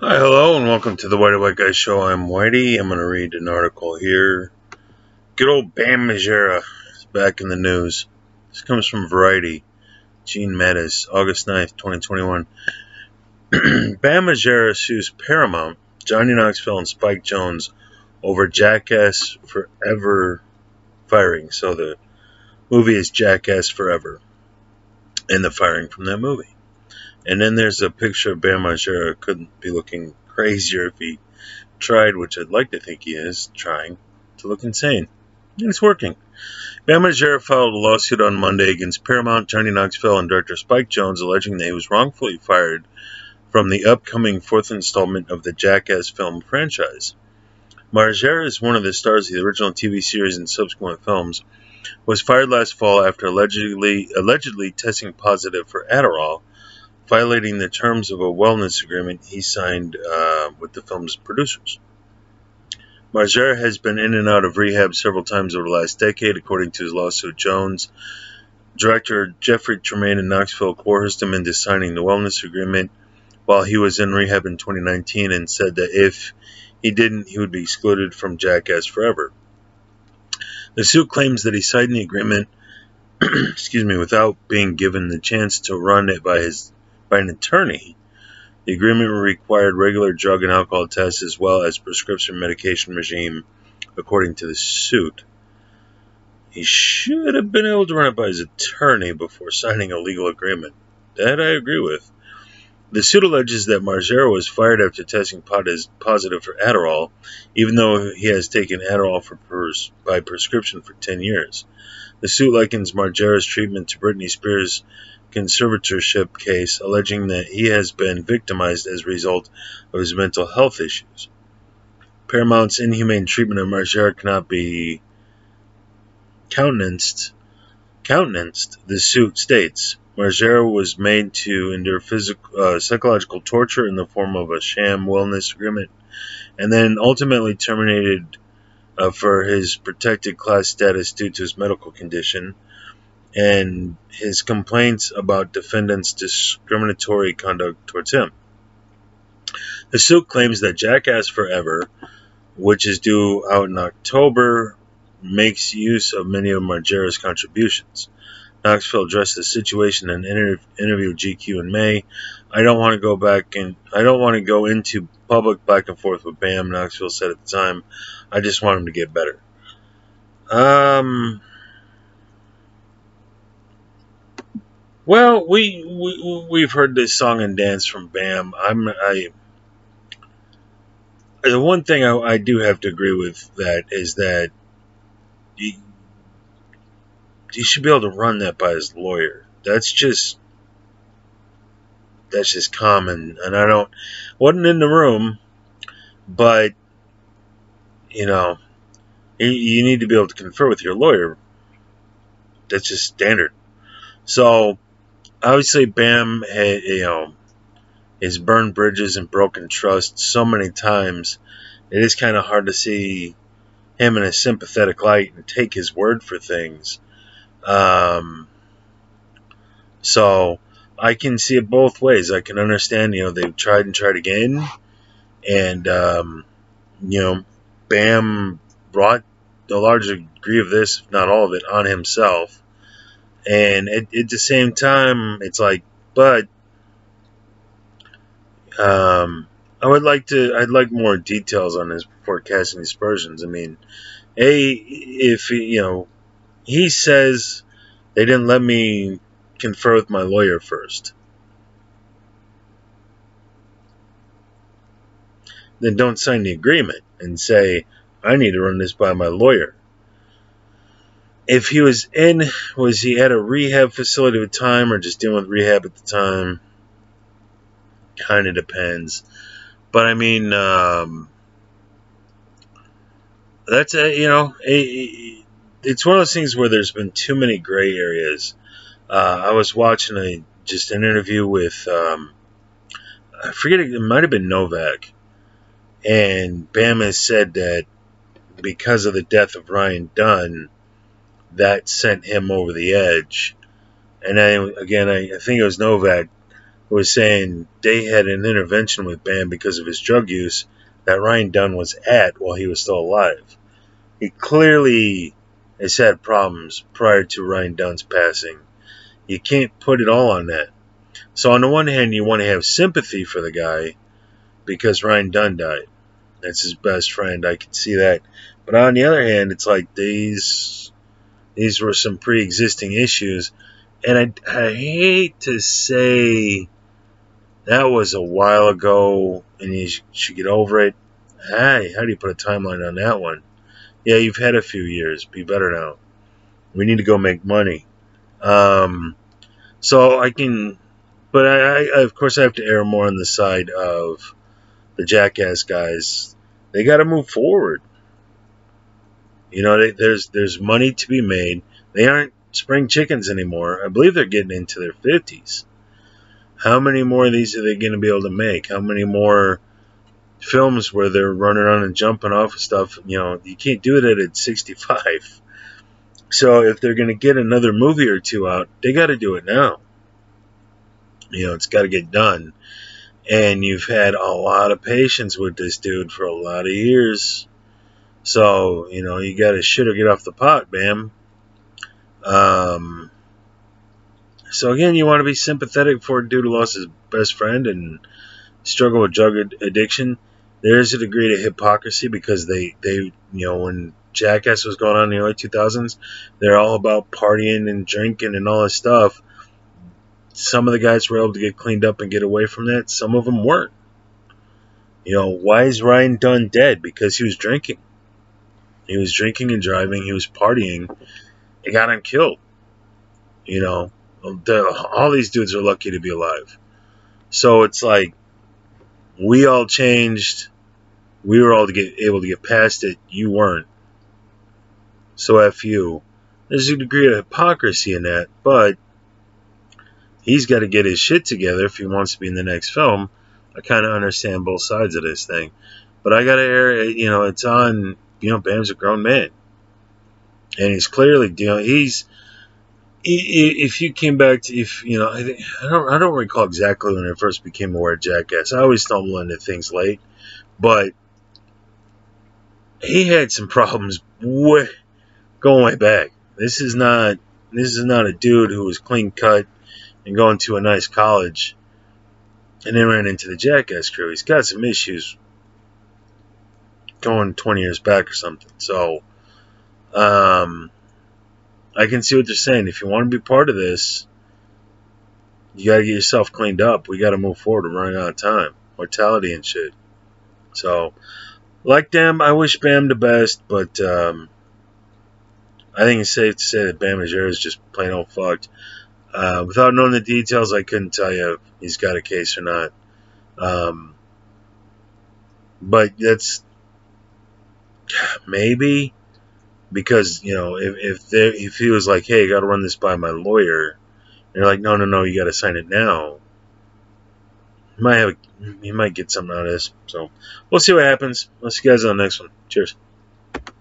Hi, hello, and welcome to the Whitey White Guy Show. I'm Whitey. I'm going to read an article here. Good old Bam Margera is back in the news. This comes from Variety. Gene Mattis, August 9th, 2021. Bam Margera sues Paramount, Johnny Knoxville, and Spike Jonze over Jackass Forever firing. So the movie is Jackass Forever, and the firing from that movie. And then there's a picture of Bam Margera. Couldn't be looking crazier if he tried, which I'd like to think he is, trying to look insane. And it's working. Bam Margera filed a lawsuit on Monday against Paramount, Johnny Knoxville, and director Spike Jonze, alleging that he was wrongfully fired from the upcoming fourth installment of the Jackass film franchise. Margera is one of the stars of the original TV series and subsequent films, was fired last fall after allegedly testing positive for Adderall, violating the terms of a wellness agreement he signed with the film's producers. Margera has been in and out of rehab several times over the last decade, according to his lawsuit. Jonze, director Jeffrey Tremaine in Knoxville coerced him into signing the wellness agreement while he was in rehab in 2019 and said that if he didn't, he would be excluded from Jackass Forever. The suit claims that he signed the agreement without being given the chance to run it by an attorney. The agreement required regular drug and alcohol tests as well as prescription medication regime, according to the suit. He should have been able to run it by his attorney before signing a legal agreement. That I agree with. The suit alleges that Margera was fired after testing positive for Adderall, even though he has taken Adderall by prescription for 10 years. The suit likens Margera's treatment to Britney Spears' conservatorship case, alleging that he has been victimized as a result of his mental health issues. Paramount's inhumane treatment of Margera cannot be countenanced, the suit states. Margera was made to endure psychological torture in the form of a sham wellness agreement, and then ultimately terminated for his protected class status due to his medical condition and his complaints about defendants' discriminatory conduct towards him. The suit claims that Jackass Forever, which is due out in October, makes use of many of Margera's contributions. Knoxville addressed the situation in an interview with GQ in May. I don't want to go into public back and forth with Bam, Knoxville said at the time. I just want him to get better. Well, we've heard this song and dance from Bam. The one thing I do have to agree with that is that he should be able to run that by his lawyer. That's just common, and wasn't in the room, but you need to be able to confer with your lawyer. That's just standard. So obviously, Bam has burned bridges and broken trust so many times. It is kind of hard to see him in a sympathetic light and take his word for things. So I can see it both ways. I can understand, they've tried and tried again, and Bam brought a large degree of this, if not all of it, on himself. And at the same time, it's like, but I'd like more details on this before casting aspersions. I mean, if he says they didn't let me confer with my lawyer first, then don't sign the agreement and say, I need to run this by my lawyer. If he was he at a rehab facility at the time or just dealing with rehab at the time? Kind of depends. But I mean, that's it's one of those things where there's been too many gray areas. I was watching an interview with I forget, it might have been Novak, and Bam has said that because of the death of Ryan Dunn, that sent him over the edge. And I think it was Novak who was saying they had an intervention with Bam because of his drug use that Ryan Dunn was at while he was still alive. He clearly has had problems prior to Ryan Dunn's passing. You can't put it all on that. So on the one hand, you want to have sympathy for the guy because Ryan Dunn died. That's his best friend. I can see that. But on the other hand, it's like these were some pre-existing issues. And I hate to say that was a while ago and you should get over it. Hey, how do you put a timeline on that one? Yeah, you've had a few years. Be better now. We need to go make money. So I can, but I of course I have to err more on the side of the Jackass guys. They got to move forward. You know, there's money to be made. They aren't spring chickens anymore. I believe they're getting into their 50s. How many more of these are they going to be able to make? How many more films where they're running around and jumping off of stuff? You know, you can't do it at 65. So if they're going to get another movie or two out, they got to do it now. You know, it's got to get done. And you've had a lot of patience with this dude for a lot of years. So, you know, you got to shit or get off the pot, Bam. So again, you want to be sympathetic for a dude who lost his best friend and struggle with drug addiction. There is a degree of hypocrisy because they you know, when Jackass was going on in the early 2000s, they're all about partying and drinking and all this stuff. Some of the guys were able to get cleaned up and get away from that. Some of them weren't. You know, why is Ryan Dunn dead? Because he was drinking. He was drinking and driving. He was partying. It got him killed. You know, all these dudes are lucky to be alive. So it's like we all changed. We were all able to get past it. You weren't. So F you. There's a degree of hypocrisy in that, but he's got to get his shit together if he wants to be in the next film. I kind of understand both sides of this thing. But I got to air, you know, it's on, you know, Bam's a grown man. And he's clearly, you know, if you came back to, if, you know, I don't recall exactly when I first became aware of Jackass. I always stumble into things late. But he had some problems going way back. This is not a dude who was clean cut and going to a nice college and then ran into the Jackass crew. He's got some issues going 20 years back or something. So, I can see what they're saying. If you want to be part of this, you got to get yourself cleaned up. We got to move forward. We're running out of time. Mortality and shit. So, like them, I wish Bam the best, but I think it's safe to say that Bam Margera is just plain old fucked. Without knowing the details, I couldn't tell you if he's got a case or not. But that's maybe because, you know, if he was like, hey, I got to run this by my lawyer, and they're like, no, you got to sign it now. He might get something out of this. So we'll see what happens. I'll see you guys on the next one. Cheers.